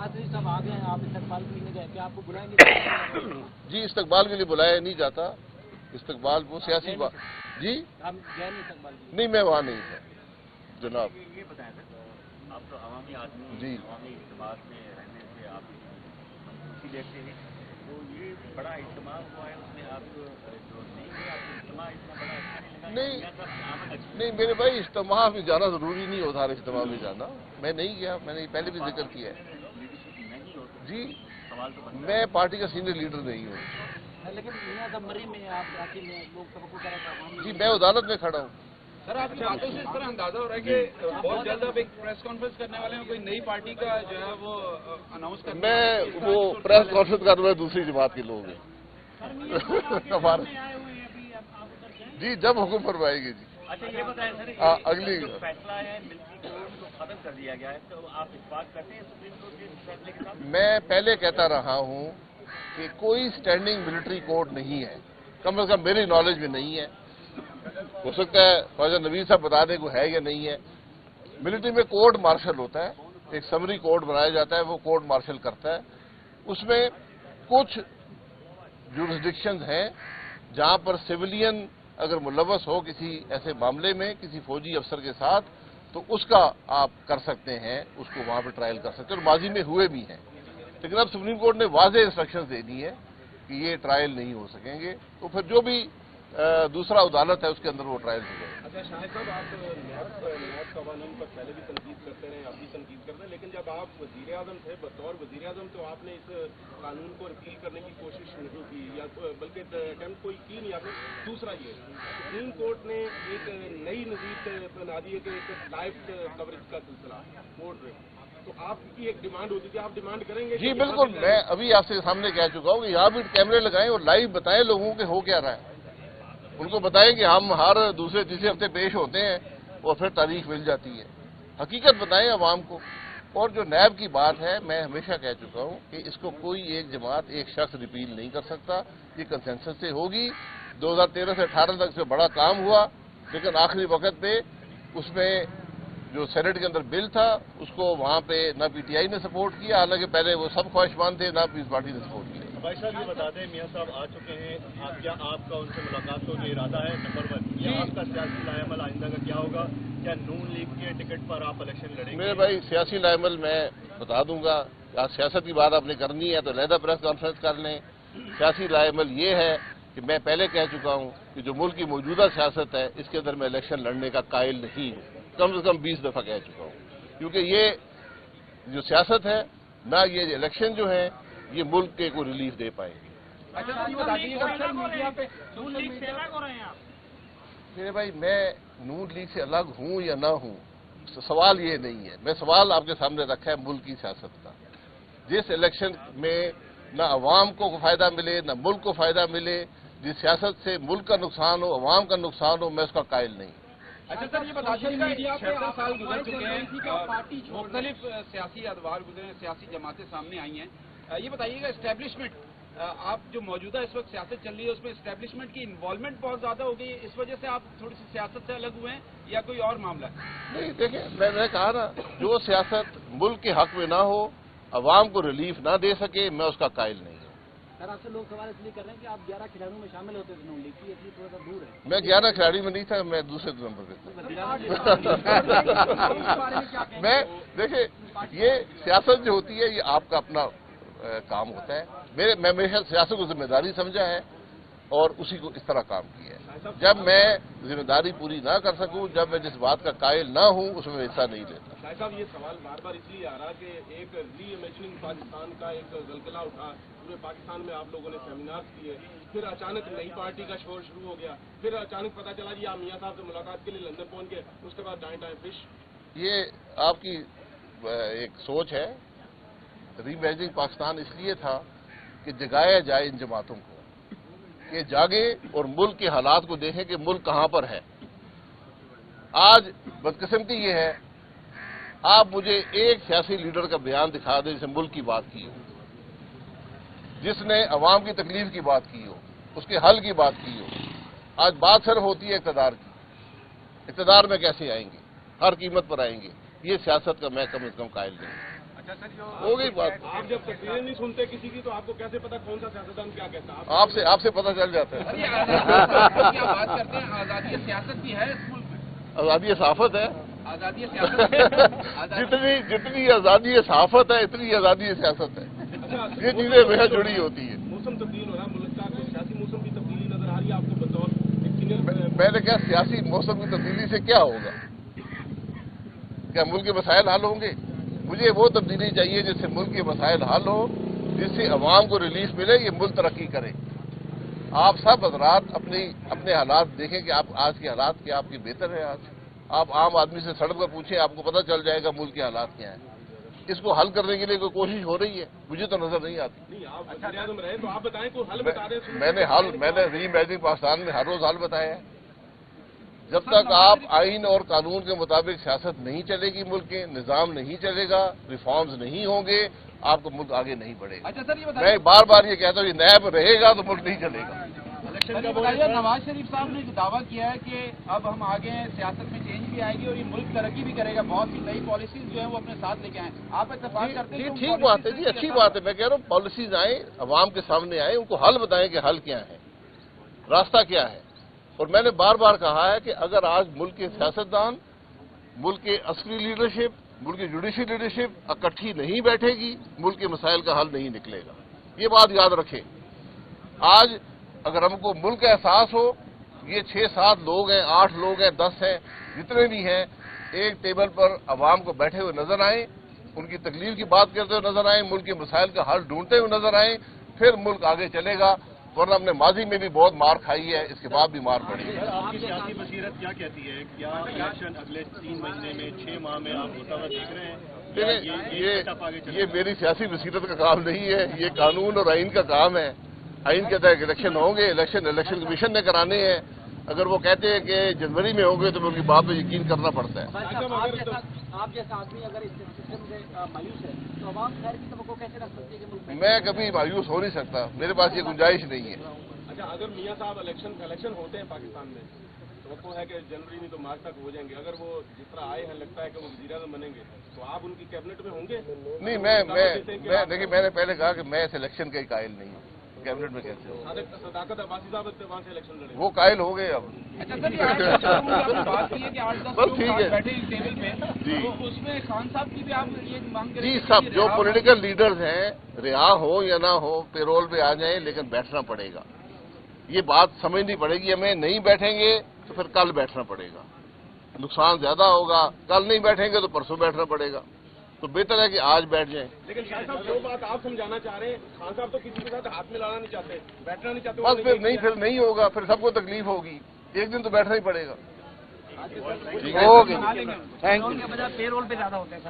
साहब आ गए हैं, आप इस्तकबाल के लिए गए, क्या आपको बुलाएंगे? जी, इस्तकबाल के लिए बुलाया नहीं जाता। इस्तकबाल वो सियासी बात। जी आप गए नहीं इस्तकबाल के लिए? नहीं, मैं वहाँ नहीं था जनाब। ये बताएं सर, आप तो अवामी आदमी, जी, अवामी इज्तिमा में रहने से आप खुशी देखते हैं, तो ये बड़ा इज्तिमा हुआ है, उसमें आप जो नहीं गए, आपको इज्तिमा इतना बड़ा अच्छा नहीं लगा? नहीं मेरे भाई, इज्तिमा में जाना जरूरी नहीं होता, हर इज्तिमा में जाना। मैं नहीं गया, मैंने पहले भी जिक्र किया है। नहीं हो तो जी, सवाल तो बनता है। मैं पार्टी का सीनियर लीडर नहीं हूँ। लेकिन मियां जमरी में आप जाके लोकसभा को करें? जी, मैं अदालत में खड़ा हूँ। सर, आपकी बातों से इस तरह अंदाजा हो रहा है कि बहुत जल्द आप एक प्रेस कॉन्फ्रेंस करने वाले हैं, कोई नई पार्टी का जो है वो अनाउंस करने वाले हैं। मैं वो प्रेस कॉन्फ्रेंस कर रहा है, दूसरी जमात के लोग हैं हमारे। जी, जब हुक्म फरमाएंगे जी। अच्छा, ये बताएं सर, अगली जो फैसला है मिलिट्री कोड को खत्म कर दिया गया है, तो आप इस बात करते हैं सुप्रीम कोर्ट के फैसले के साथ? मैं पहले कहता रहा हूँ कि कोई स्टैंडिंग मिलिट्री कोर्ट नहीं है, कम से कम मेरी नॉलेज में नहीं है। हो सकता है ख्वाजा नवीद साहब बता दें को है या नहीं है। मिलिट्री में कोर्ट मार्शल होता है, एक समरी कोर्ट बनाया जाता है, वो कोर्ट मार्शल करता है। उसमें कुछ जुरिस्डिक्शंस हैं जहां पर सिविलियन अगर मुलव्वस हो किसी ऐसे मामले में किसी फौजी अफसर के साथ, तो उसका आप कर सकते हैं, उसको वहां पर ट्रायल कर सकते हैं, और माजी में हुए भी हैं। लेकिन अब सुप्रीम कोर्ट ने वाज़ेह इंस्ट्रक्शंस दे दी है कि ये ट्रायल नहीं हो सकेंगे, तो फिर जो भी दूसरा अदालत है उसके अंदर वो ट्रायल हो जाएगा। अच्छा शाहिद साहब, आप नैब कानून पर पहले भी तनकीद करते रहे, आप भी तनकीद करते हैं, लेकिन जब आप वजीर आजम थे, बतौर वजीर आजम, तो आपने इस कानून को रिपील करने की कोशिश नहीं की, या बल्कि अटेम्प्ट कोई की नहीं आपने। दूसरा ये सुप्रीम कोर्ट ने एक नई नज़ीर बना दी है कि एक लाइव कवरेज का सिलसिला कोर्ट में, तो आपकी एक डिमांड होती थी, आप डिमांड करेंगे? जी बिल्कुल, मैं अभी आपसे सामने कह चुका हूँ कि यहाँ भी कैमरे लगाएं और लाइव बताएं लोगों के हो क्या रहा है। उनको बताएं कि हम हर दूसरे तीसरे हफ्ते पेश होते हैं और फिर तारीख मिल जाती है। हकीकत बताएं अवाम को। और जो नैब की बात है, मैं हमेशा कह चुका हूँ कि इसको कोई एक जमात एक शख्स रिपील नहीं कर सकता, ये कंसेंसस से होगी। 2013 से 18 तक से बड़ा काम हुआ, लेकिन आखिरी वक्त पे उसमें जो सेनेट के अंदर बिल था उसको वहाँ पे ना पीटीआई ने सपोर्ट किया, हालांकि पहले वो सब ख्वाहिशमंद थे, ना पीस पार्टी ने सपोर्ट किया। भाई साहब, ये बता दें, मियां साहब आ चुके हैं, क्या आपका उनसे मुलाकात का इरादा है? नंबर 1, या आपका सियासी लाएमल आइंदा का क्या होगा? क्या नून लीग के टिकट पर आप इलेक्शन लड़ेंगे? मेरे भाई, सियासी लाएमल मैं बता दूंगा। आज सियासत की बात आपने करनी है तो लहदा प्रेस कॉन्फ्रेंस कर लें। सियासी लाएमल ये है कि मैं पहले कह चुका हूँ कि जो मुल्क की मौजूदा सियासत है इसके अंदर मैं इलेक्शन लड़ने का कायल नहीं हूँ, कम से कम 20 दफा कह चुका हूँ। क्योंकि ये जो सियासत है ना, ये इलेक्शन जो है ये मुल्क के को रिलीफ दे पाएंगे। अच्छा, बता दीजिएगा सर, मीडिया पे नून लीग से अलग हो रहे हैं आप? मेरे भाई, मैं नून लीग से अलग हूं या ना हूं, सवाल ये नहीं है। मैं सवाल आपके सामने रखा है मुल्क की सियासत का। जिस इलेक्शन में ना अवाम को फायदा मिले ना मुल्क को फायदा मिले, जिस सियासत से मुल्क का नुकसान हो, अवाम का नुकसान हो, मैं उसका कायल नहीं। अच्छा सर, ये बता दीजिएगा, 76 साल गुजर चुके हैं, मुख्तलिफ सियासी अदवार गुजरे हैं, सियासी जमातें सामने आई हैं। ये बताइएगा, एस्टेब्लिशमेंट, आप जो मौजूदा इस वक्त सियासत चल रही है उसमें एस्टेब्लिशमेंट की इन्वॉल्वमेंट बहुत ज्यादा हो गई है, इस वजह से आप थोड़ी सी सियासत से अलग हुए हैं या कोई और मामला है? नहीं, देखिए, मैंने कहा ना, जो सियासत मुल्क के हक में ना हो, अवाम को रिलीफ ना दे सके, मैं उसका कायल नहीं हूँ। सर, आपसे लोग सवाल इसलिए कर रहे हैं कि आप 11 खिलाड़ियों में शामिल होते थे नून लीग की, इसलिए थोड़ा सा दूर है। मैं 11 खिलाड़ी में नहीं था, मैं दूसरे नंबर पे था। मैं देखिए, ये सियासत जो होती है ये आपका अपना काम होता है। मैं हमेशा सियासत को जिम्मेदारी समझा है और उसी को इस तरह काम किया है। जब मैं जिम्मेदारी पूरी ना कर सकूं, जब मैं जिस बात का कायल ना हूं, उसमें हिस्सा नहीं लेता। शाहिद साहब, ये सवाल बार बार इसलिए आ रहा कि एक री इमेजिनिंग पाकिस्तान का एक गलगला उठा, पूरे पाकिस्तान में आप लोगों ने सेमिनार किए, फिर अचानक नई पार्टी का शोर शुरू हो गया, फिर अचानक पता चला जी आप मियां साहब से मुलाकात के लिए लंदन पहुंच गए, उसके बाद दाएं फिश। ये आपकी एक सोच है। रीइमेजिनिंग पाकिस्तान इसलिए था कि जगाया जाए इन जमातों को, कि जागे और मुल्क के हालात को देखें कि मुल्क कहां पर है। आज बदकिस्मती ये है, आप मुझे एक सियासी लीडर का बयान दिखा दें जिसने मुल्क की बात की हो, जिसने अवाम की तकलीफ की बात की हो, उसके हल की बात की हो। आज बात सिर्फ होती है इक़्तिदार की, इक़्तिदार में कैसे आएंगे, हर कीमत पर आएंगे। ये सियासत का मैं कम से कम कायल नहीं। अच्छा सर, जो हो गई बात। आप जब तस्वीरें नहीं सुनते किसी की तो आपको कैसे पता कौन सा सियासतदान क्या कहता है? आपसे पता चल जाता है। अरे आजादी की बात करते हैं, आजादी सियासत भी है इस मुल्क में, आजादी सहाफत है। आजादी सियासत है। जितनी आजादी सहाफत है इतनी आजादी सियासत है। अच्छा, ये चीजें बेहद जुड़ी होती है। मौसम तब्दील हो रहा है मुल्क का, तो सियासी मौसम की तब्दीली नजर आ रही है आपको बतौर एक सीनियर? मैंने कहा सियासी मौसम की तब्दीली से क्या होगा? क्या मुल्क के मसाइल हल होंगे? मुझे वो तब्दीली चाहिए जिससे मुल्क के मसाइल हल हो, जिससे अवाम को रिलीफ मिले, ये मुल्क तरक्की करे। आप सब हजरात अपने हालात देखें कि आप आज के हालात क्या आपके बेहतर है। आज आप आम आदमी से सड़क पर पूछें, आपको पता चल जाएगा मुल्क के हालात क्या हैं। इसको हल करने के लिए कोई कोशिश हो रही है? मुझे तो नजर नहीं आती। नहीं, आप वज़ीर-ए-आज़म रहे तो आप बताएं, कोई हल बता दें। मैंने री इमेजिनिंग पाकिस्तान में हर रोज हल बताया है। जब तक आप आइन और कानून के मुताबिक सियासत नहीं चलेगी, मुल्क के निजाम नहीं चलेगा, रिफॉर्म्स नहीं होंगे, आपको मुल्क आगे नहीं बढ़ेगा। अच्छा सर, ये बताइए, मैं बार बार ये कहता हूँ, ये नैब रहेगा तो मुल्क नहीं चलेगा। नवाज शरीफ साहब ने एक दावा किया है कि अब हम आगे सियासत में चेंज भी आएगी और ये मुल्क तरक्की भी करेगा, बहुत सी नई पॉलिसीज जो है वो अपने साथ लेके आए। आप इत्तेफाक करते हैं? ठीक बात है जी, अच्छी बात है। मैं कह रहा हूँ पॉलिसीज आए, अवाम के सामने आए, उनको हल बताएं कि हल क्या है, रास्ता क्या है। और मैंने बार बार कहा है कि अगर आज मुल्क के सियासतदान, मुल्क के असली लीडरशिप, मुल्क की जुडिशल लीडरशिप इकट्ठी नहीं बैठेगी, मुल्क के मसाइल का हल नहीं निकलेगा। ये बात याद रखें। आज अगर हमको मुल्क का एहसास हो, ये 6-7 लोग हैं, 8 लोग हैं, 10 हैं, जितने भी हैं, एक टेबल पर अवाम को बैठे हुए नजर आए, उनकी तकलीफ की बात करते हुए नजर आए, मुल्क के मसाइल का हल ढूंढते हुए नजर आए, फिर मुल्क आगे चलेगा। वरना हमने माजी में भी बहुत मार खाई है, इसके बाद भी मार पड़ी है। आपकी सियासी बसीरत क्या कहती है? क्या इलेक्शन अगले 3 महीने में, 6 माह में आप होता हुआ देख रहे हैं? ये मेरी सियासी बसीरत का काम नहीं है, ये कानून और आइन का काम है। आइन के तहत इलेक्शन होंगे, इलेक्शन कमीशन ने कराने हैं। अगर वो कहते हैं कि जनवरी में होंगे तो उनकी बात पर यकीन करना पड़ता है। आप जैसा आदमी अगर इस सिस्टम से मायूस है तो अवाम खैर की तो कैसे रख सकती है कि मुल्क में? मैं कभी मायूस हो नहीं सकता, मेरे पास ये गुंजाइश नहीं है। अच्छा, अगर मियाँ साहब इलेक्शन होते हैं पाकिस्तान में, तो वो है कि जनवरी नहीं तो मार्च तक हो जाएंगे, अगर वो जिस तरह आए हैं लगता है कि वो वज़ीर-ए-आज़म बनेंगे, तो आप उनकी कैबिनेट में होंगे? नहीं, मैं देखिए, मैंने पहले कहा कि मैं सिलेक्शन का ही कायल नहीं हूँ, कैबिनेट में कैसे हो? सदाकत अब्बासी साहब वहाँ से इलेक्शन लड़े, वो कायल हो गए अब। अच्छा सर, ये आपने बात की है कि 8-10 बस लोग ठीक है बैठे इस टेबल पे, जी। तो उसमें खान साहब की भी आप ये मांग करें? जी, सब जो पॉलिटिकल लीडर्स हैं, रिहा हो या ना हो, पेरोल पे आ जाएं, लेकिन बैठना पड़ेगा। ये बात समझनी पड़ेगी हमें। नहीं बैठेंगे तो फिर कल बैठना पड़ेगा, नुकसान ज्यादा होगा। कल नहीं बैठेंगे तो परसों बैठना पड़ेगा। तो बेहतर है कि आज बैठ जाएं। लेकिन शाह साहब जो बात आप समझाना चाह रहे हैं, खान साहब तो किसी के साथ हाथ मिलाना नहीं चाहते, बैठना नहीं चाहते। बस फिर नहीं होगा, फिर सबको तकलीफ होगी। एक दिन तो बैठना ही पड़ेगा। पेरोल के बजाय पेरोल पे ज्यादा होते हैं सर।